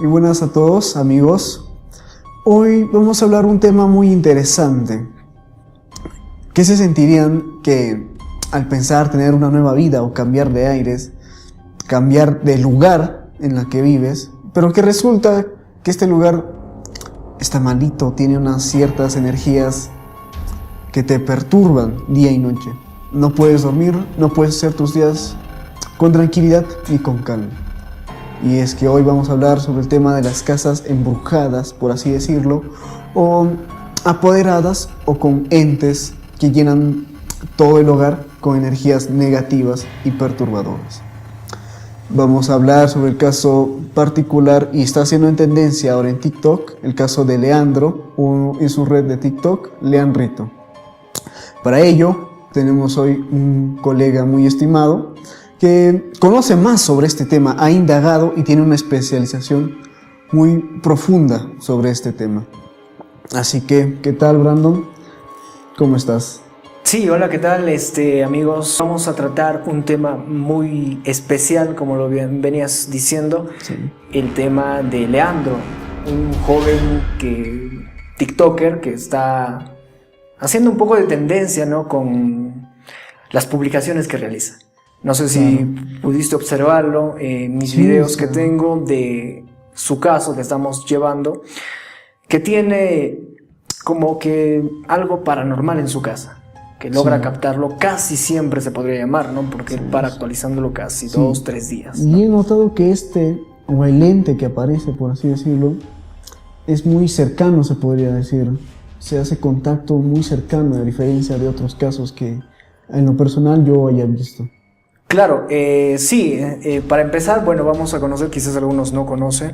Y buenas a todos, amigos. Hoy vamos a hablar un tema muy interesante. ¿Qué se sentirían que al pensar tener una nueva vida o cambiar de aires, cambiar de lugar en la que vives, pero que resulta que este lugar está malito, tiene unas ciertas energías que te perturban día y noche? No puedes dormir, no puedes hacer tus días con tranquilidad ni con calma. Y es que hoy vamos a hablar sobre el tema de las casas embrujadas, por así decirlo, o apoderadas o con entes que llenan todo el hogar con energías negativas y perturbadoras. Vamos a hablar sobre el caso particular y está siendo en tendencia ahora en TikTok, el caso de Leandro, o en su red de TikTok, Leandrito. Para ello, tenemos hoy un colega muy estimado que conoce más sobre este tema, ha indagado y tiene una especialización muy profunda sobre este tema. Así que, ¿qué tal, Brandon? ¿Cómo estás? Sí, hola, ¿qué tal, amigos? Vamos a tratar un tema muy especial, como lo venías diciendo, Sí. el tema de Leandro, un joven TikToker que está haciendo un poco de tendencia, ¿no?, con las publicaciones que realiza. No sé si pudiste observarlo en mis videos que tengo de su caso que estamos llevando, que tiene como que algo paranormal en su casa, que logra captarlo casi siempre, se podría llamar, ¿no? Porque él para actualizándolo casi 2-3 días, ¿no? Y he notado que o el ente que aparece, por así decirlo, es muy cercano, se podría decir. Se hace contacto muy cercano, a diferencia de otros casos que en lo personal yo haya visto. Claro, para empezar, bueno, vamos a conocer, quizás algunos no conocen.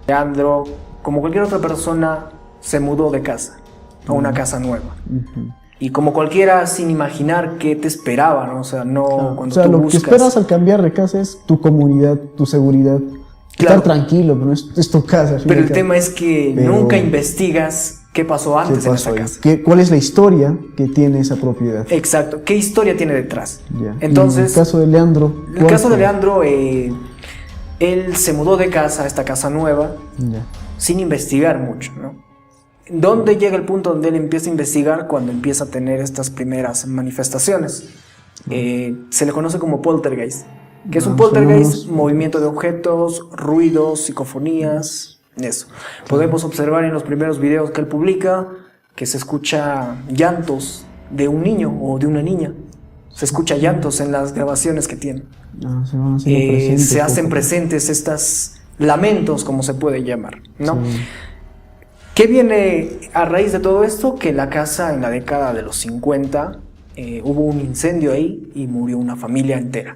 Leandro, como cualquier otra persona, se mudó de casa a una casa nueva. Y como cualquiera, sin imaginar qué te esperaba, ¿no? O sea, cuando tú lo buscas... que esperas al cambiar de casa es tu comunidad, tu seguridad. Claro. Estar tranquilo, pero es tu casa. Pero el tema es que nunca investigas qué pasó antes en esa casa. ¿Cuál es la historia que tiene esa propiedad? Exacto, ¿qué historia tiene detrás? Ya. Entonces, el caso de Leandro. El caso de Leandro, él se mudó de casa a esta casa nueva sin investigar mucho, ¿no? ¿Dónde llega el punto donde él empieza a investigar? Cuando empieza a tener estas primeras manifestaciones. Se le conoce como poltergeist. ¿Qué es un poltergeist? Movimiento de objetos, ruidos, psicofonías, eso. Podemos observar en los primeros videos que él publica que se escucha llantos de un niño o de una niña. Se escucha llantos en las grabaciones que tiene. Se hacen presentes estos lamentos, como se puede llamar, ¿no? Sí. ¿Qué viene a raíz de todo esto? Que la casa en la década de los 50 hubo un incendio ahí y murió una familia entera.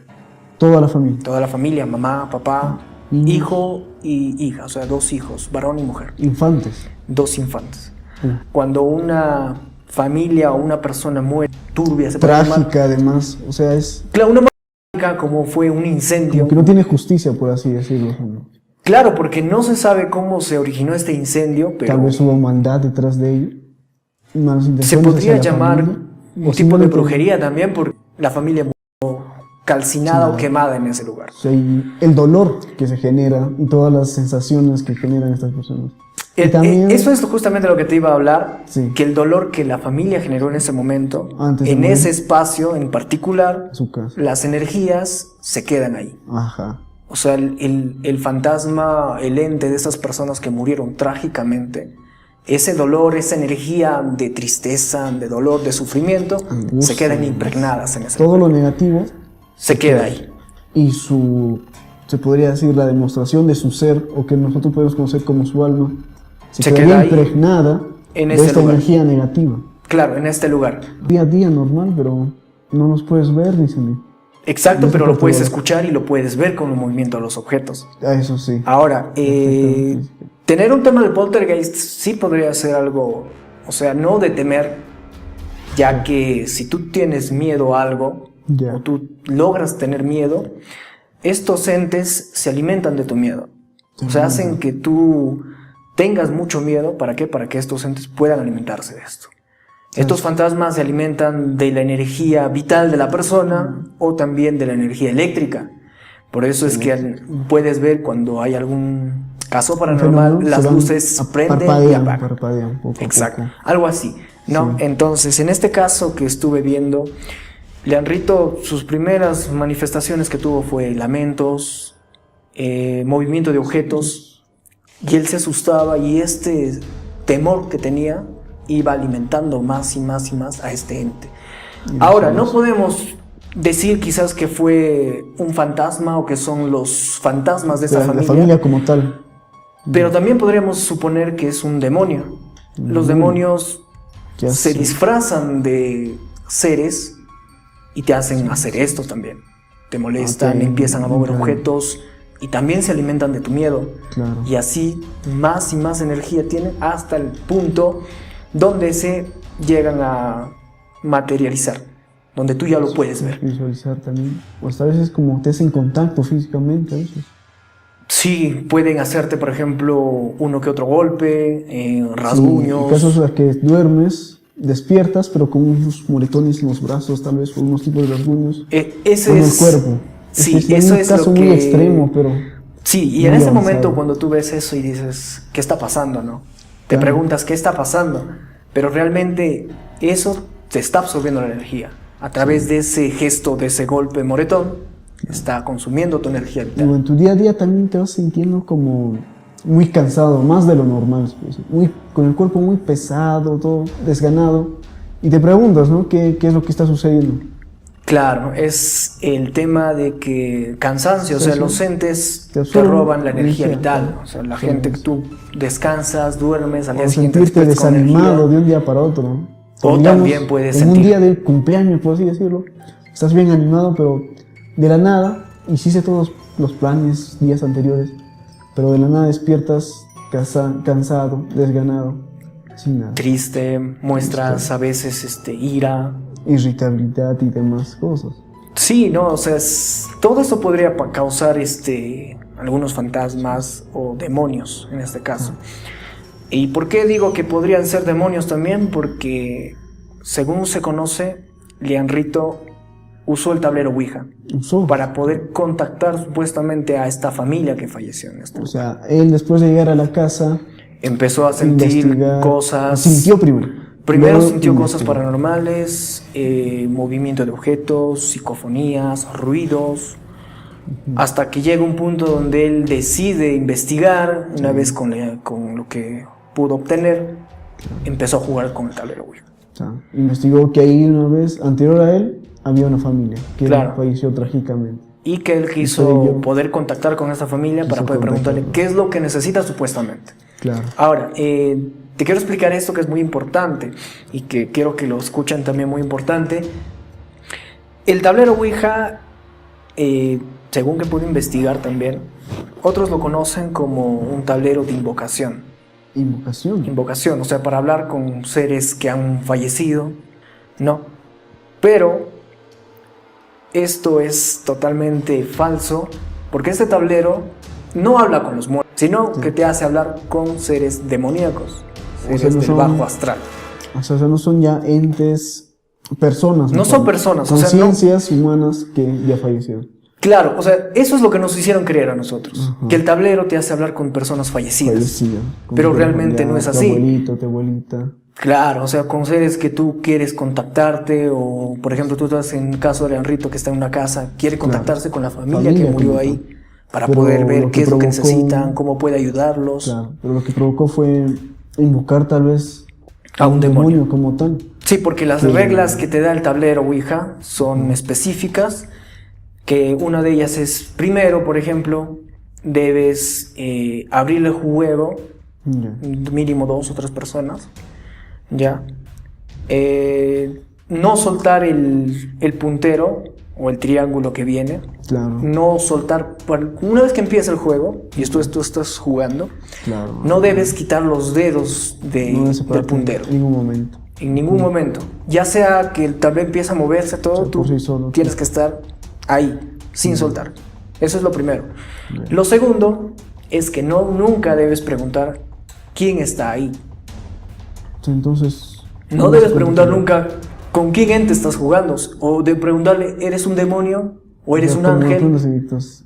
Toda la familia. Toda la familia, mamá, papá, hijo y hija, o sea, 2 hijos, varón y mujer. Infantes. 2 infantes. Cuando una familia o una persona muere, turbia, se puede llamar. Trágica, además, o sea, es... Claro, una trágica como fue un incendio. Como que no tiene justicia, por así decirlo. Claro, porque no se sabe cómo se originó este incendio, pero... Tal vez hubo maldad detrás de ello. Se podría llamar un tipo de brujería también, porque la familia murió calcinada o quemada en ese lugar. O sea, y el dolor que se genera y todas las sensaciones que generan estas personas. Eso es justamente lo que te iba a hablar, Sí. que el dolor que la familia generó en ese momento, Antes de en morir. ese espacio en particular, Su casa. las energías se quedan ahí. Ajá. O sea, el fantasma, el ente de esas personas que murieron trágicamente, ese dolor, esa energía de tristeza, de dolor, de sufrimiento, Angustia, se quedan impregnadas en ese todo lugar. lo negativo Se queda ahí. y se podría decir, la demostración de su ser, o que nosotros podemos conocer como su alma, se queda queda ahí, impregnada en de ese esta lugar. energía negativa. Claro, en este lugar. Día a día normal, pero no nos puedes ver ni sentir. Exacto, No pero se lo puedes puede. escuchar y lo puedes ver con el movimiento de los objetos. Eso sí. Ahora, Perfectamente. tener un tema de poltergeist sí podría ser algo, o sea, no de temer, ya que si tú tienes miedo a algo, o tú logras tener miedo, estos entes se alimentan de tu miedo. O sea, hacen que tú tengas mucho miedo. ¿Para qué? Para que estos entes puedan alimentarse de esto. Estos fantasmas se alimentan de la energía vital de la persona o también de la energía eléctrica. Por eso es que puedes ver cuando hay algún caso paranormal, las luces prenden y apagan. Parpadean poco Exacto, a poco. algo así, ¿no? Sí. Entonces, en este caso que estuve viendo, Leandrito, sus primeras manifestaciones que tuvo fue lamentos, movimiento de objetos, y él se asustaba, y este temor que tenía iba alimentando más y más y más a este ente. Ahora, no podemos decir quizás que fue un fantasma o que son los fantasmas de esa familia. La familia como tal. Pero también podríamos suponer que es un demonio. Los demonios se disfrazan de seres y te hacen hacer esto también. Te molestan, empiezan a mover objetos y también se alimentan de tu miedo. Claro. Y así más y más energía tienen hasta el punto donde se llegan a materializar, donde tú ya lo puedes ver. Visualizar también. O hasta a veces como te hacen contacto físicamente a veces. Sí, pueden hacerte, por ejemplo, uno que otro golpe, rasguños. Sí, en casos en los que duermes, despiertas, pero con unos moretones en los brazos, tal vez, o unos tipos de rasguños ese en el cuerpo. Sí, eso es un caso muy extremo, pero... Sí, y en ese momento cuando tú ves eso y dices, ¿qué está pasando, no? Te preguntas, ¿qué está pasando? Pero realmente eso te está absorbiendo la energía. A través de ese gesto, de ese golpe moretón, está consumiendo tu energía vital. Y en tu día a día también te vas sintiendo como muy cansado, más de lo normal, con el cuerpo muy pesado, todo desganado. Y te preguntas, ¿no? ¿Qué es lo que está sucediendo? Claro, es el tema de que cansancio, o sea, los entes te roban la energía vital. O sea, la gente que tú descansas, duermes, al día siguiente sentirte desanimado de un día para otro, ¿no? O digamos, también puedes sentir... En un día de cumpleaños, por así decirlo, estás bien animado, pero de la nada hiciste todos los planes días anteriores, pero de la nada despiertas cansado, desganado, sin nada. Triste, muestras a veces ira, irritabilidad y demás cosas. Sí, no, o sea, todo eso podría causar algunos fantasmas o demonios en este caso. ¿Y por qué digo que podrían ser demonios también? Porque según se conoce, Leandrito usó el tablero Ouija para poder contactar supuestamente a esta familia que falleció en este lugar. O sea, él después de llegar a la casa empezó a sentir cosas. Sintió Primero sintió cosas paranormales, movimiento de objetos, psicofonías, ruidos, hasta que llega un punto donde él decide investigar. Una vez con lo que pudo obtener, empezó a jugar con el tablero Ouija. O sea, investigó que ahí una vez, anterior a él, había una familia que falleció trágicamente. Y que él quiso poder contactar con esta familia para poder preguntarle qué es lo que necesita supuestamente. Claro. Ahora, te quiero explicar esto que es muy importante y que quiero que lo escuchen también, muy importante. El tablero Ouija, según que pude investigar también, otros lo conocen como un tablero de invocación. Invocación, o sea, para hablar con seres que han fallecido, ¿no? Pero esto es totalmente falso, porque este tablero no habla con los muertos, sino que te hace hablar con seres demoníacos, seres del bajo astral. O sea, no son ya entes, personas. No son personas, conciencias humanas que ya fallecieron. Claro, o sea, eso es lo que nos hicieron creer a nosotros, que el tablero te hace hablar con personas fallecidas, pero realmente no es así. Tu abuelito, tu abuelita. Claro, o sea, con seres que tú quieres contactarte, o por ejemplo tú estás en el caso de Leandrito que está en una casa, quiere contactarse con la familia que murió ahí para poder ver qué es lo que necesitan, cómo puede ayudarlos. Claro, pero lo que provocó fue invocar tal vez a un demonio como tal. Sí, porque las reglas que te da el tablero Ouija son específicas, que una de ellas es, primero, por ejemplo, debes abrir el juego, mínimo 2 o 3 personas, ¿ya? No soltar el puntero o el triángulo que viene. Claro. No soltar, una vez que empieza el juego y tú estás jugando, no debes quitar los dedos del puntero. En ningún momento. En ningún momento. Ya sea que el tablero empieza a moverse todo, tú tienes que estar ahí, sin soltar. Eso es lo primero. Lo segundo es que nunca debes preguntar quién está ahí. Entonces... No debes preguntar nunca con quién ente estás jugando, o de preguntarle, ¿eres un demonio o eres un ángel.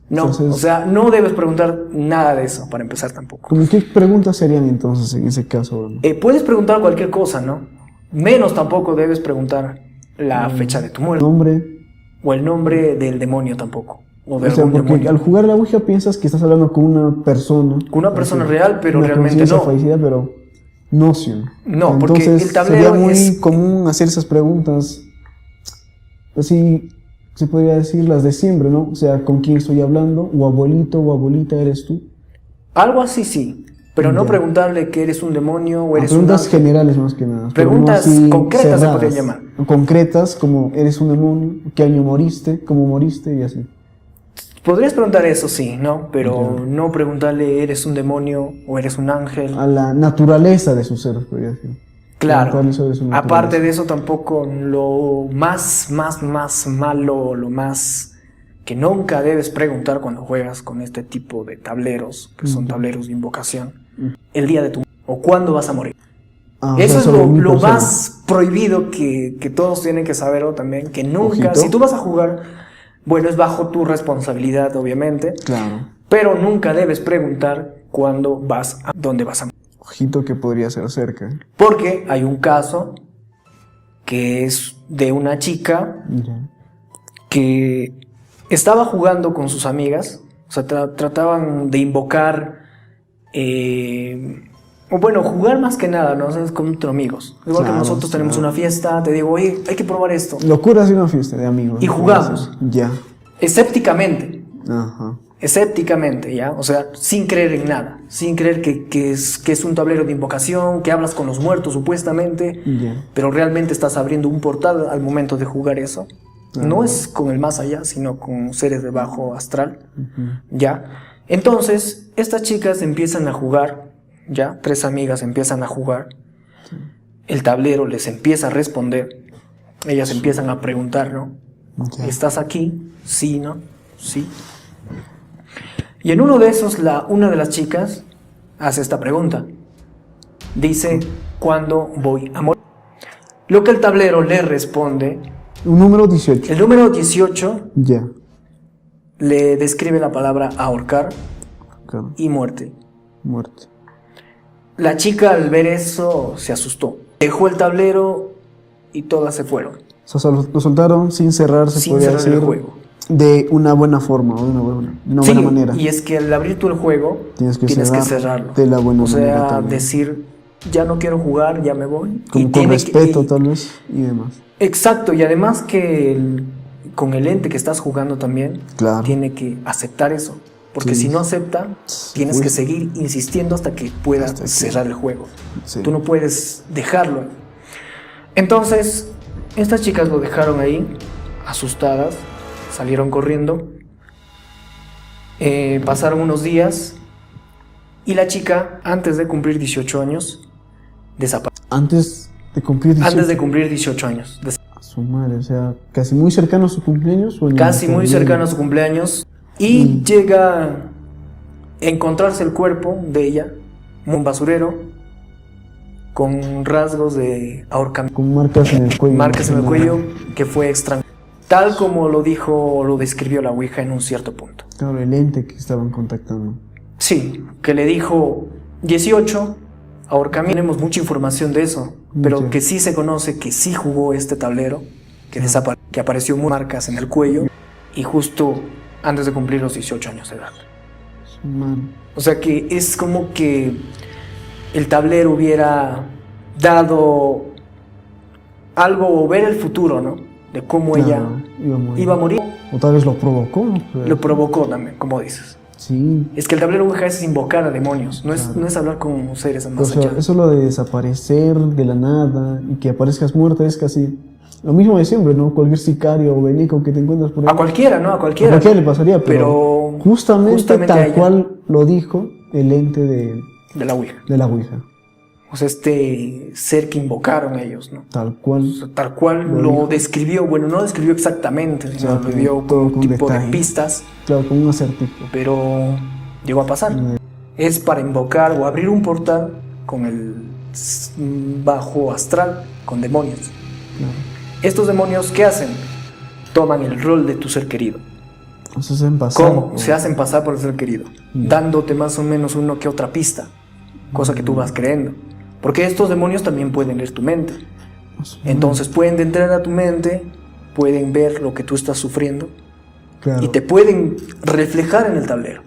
No, entonces, o sea, no debes preguntar nada de eso para empezar tampoco. ¿Cómo qué preguntas serían entonces en ese caso? Puedes preguntar cualquier cosa, ¿no? Menos tampoco debes preguntar la fecha de tu muerte. ¿Nombre? O el nombre del demonio tampoco. O de sea, algún porque demonio. al jugar la Ouija piensas que estás hablando con una persona. Con una persona real, pero una realmente no. fallecida, pero no, sí. No, porque entonces, el tablero sería muy es común hacer esas preguntas. Así se podría decir las de siempre, ¿no? O sea, ¿con quién estoy hablando? O abuelito o abuelita, ¿eres tú? algo así, sí. Pero no Ya. preguntarle que eres un demonio o eres un preguntas ángel. generales más que nada. pero Preguntas no así concretas se cerradas. podrían llamar. Concretas, como ¿eres un demonio? ¿Qué año moriste? ¿Cómo moriste? Y así. Podrías preguntar eso, sí, ¿no? Pero Ya. no preguntarle eres un demonio o eres un ángel. A la naturaleza de su ser, podría decir. Claro. Preguntarle sobre su naturaleza. Aparte de eso, tampoco lo más malo, lo más que nunca debes preguntar cuando juegas con este tipo de tableros, que son tableros de invocación, el día de tu muerte o cuándo vas a morir. Ah, o Eso sea, es sobre mi lo persona. más prohibido que todos tienen que saberlo también, que nunca, Ojito. si tú vas a jugar, bueno, es bajo tu responsabilidad, obviamente, Claro. pero nunca debes preguntar dónde vas a morir. Ojito que podría ser cerca. Porque hay un caso que es de una chica Ya. que estaba jugando con sus amigas, o sea, trataban de invocar, o bueno, jugar más que nada, ¿no? O sea, es con otros amigos. Igual Claro, que nosotros tenemos claro. una fiesta, te digo, oye, hay que probar esto. Locuras de una fiesta de amigos. Y jugamos. Ya. Escépticamente, Ajá. ¿ya? O sea, sin creer en nada, sin creer que es un tablero de invocación, que hablas con los muertos supuestamente, Ya. pero realmente estás abriendo un portal al momento de jugar eso. Ah. No es con el más allá, sino con seres de bajo astral, Ujú. ¿ya? Entonces, estas chicas empiezan a jugar, ¿ya? 3 amigas empiezan a jugar, el tablero les empieza a responder, ellas empiezan a preguntar, ¿no? Ya. ¿Estás aquí? Sí, ¿no? Sí. Y en uno de esos, una de las chicas hace esta pregunta. Dice, ¿cuándo voy a morir? Lo que el tablero le responde, Un número 18. el número 18 Ya. le describe la palabra ahorcar Claro. y muerte. Muerte. La chica al ver eso se asustó. Dejó el tablero y todas se fueron. O sea, lo soltaron sin cerrarse, Sin podría cerrar el decir, juego. de una buena forma, o de una Sí, buena manera. y es que al abrir tú el juego, Tienes que cerrarlo. de la buena o sea, manera también. decir, ya no quiero jugar, ya me voy. Como Y con tiene respeto, y- tal vez, y demás. Exacto, y además que con el ente que estás jugando también, Claro. tiene que aceptar eso. Porque Sí. si no acepta, tienes Uy. que seguir insistiendo hasta que pueda Hasta que- cerrar el juego. Sí. Tú no puedes dejarlo. Entonces, estas chicas lo dejaron ahí, asustadas, salieron corriendo. Pasaron unos días y la chica, antes de cumplir 18 años, desapareció. Antes de cumplir 18. Antes de cumplir 18 años. A su madre, o sea, casi muy cercano a su cumpleaños. ¿O en Casi el muy camino? cercano a su cumpleaños. Y llega a encontrarse el cuerpo de ella, un basurero, con rasgos de ahorcamiento. Con marcas en el cuello. Marcas en el más que cuello, nada. que fue extraño. Tal como lo describió la Ouija en un cierto punto. Claro, el ente que estaban contactando. Sí, que le dijo 18, ahorcamiento. Tenemos mucha información de eso, pero Sí. que sí se conoce que sí jugó este tablero, que apareció marcas en el cuello y justo antes de cumplir los 18 años de edad. Su madre. O sea que es como que el tablero hubiera dado algo o ver el futuro, ¿no? De cómo ella Claro, iba a morir. O tal vez lo provocó. Pero- Lo provocó también, como dices. Sí. Es que el tablero Ouija es invocar a demonios, no Claro. es hablar con seres O más sea, allá. eso lo de desaparecer de la nada y que aparezcas muerta es casi lo mismo de siempre, ¿no? Cualquier sicario o benico que te encuentras por ahí. A cualquiera, ¿no? A A cualquiera. cualquiera le pasaría, Pero justamente a tal ella, cual lo dijo el ente de de la Ouija. la Ouija. O sea, este ser que invocaron ellos, ¿no? Tal cual. O sea, tal cual Lo lo dijo. describió, bueno, no lo describió exactamente, sino Claro, le dio todo un con tipo de detalle. pistas, Claro, como un acertijo. pero llegó a pasar. Es para invocar o abrir un portal con el bajo astral, con demonios. Claro. Estos demonios, ¿qué hacen? Toman el rol de tu ser querido. Se hacen pasar. ¿Cómo? Se hacen pasar por el ser querido, dándote más o menos uno que otra pista, cosa que tú vas creyendo. Porque estos demonios también pueden leer tu mente. Entonces pueden entrar a tu mente, pueden ver lo que tú estás sufriendo, claro. y te pueden reflejar en el tablero.